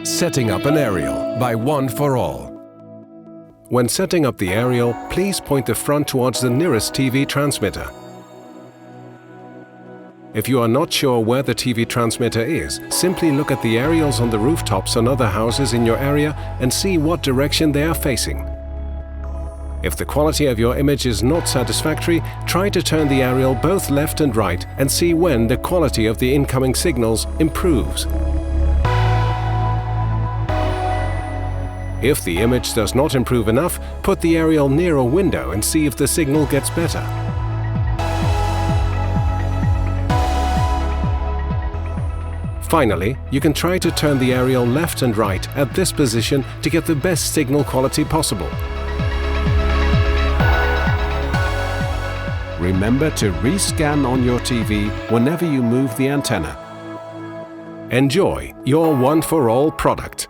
Setting up an aerial by One for All. When setting up the aerial, please point the front towards the nearest TV transmitter. If you are not sure where the TV transmitter is, simply look at the aerials on the rooftops on other houses in your area and see what direction they are facing. If the quality of your image is not satisfactory, try to turn the aerial both left and right and see when the quality of the incoming signals improves. If the image does not improve enough, put the aerial near a window and see if the signal gets better. Finally, you can try to turn the aerial left and right at this position to get the best signal quality possible. Remember to rescan on your TV whenever you move the antenna. Enjoy your One for All product.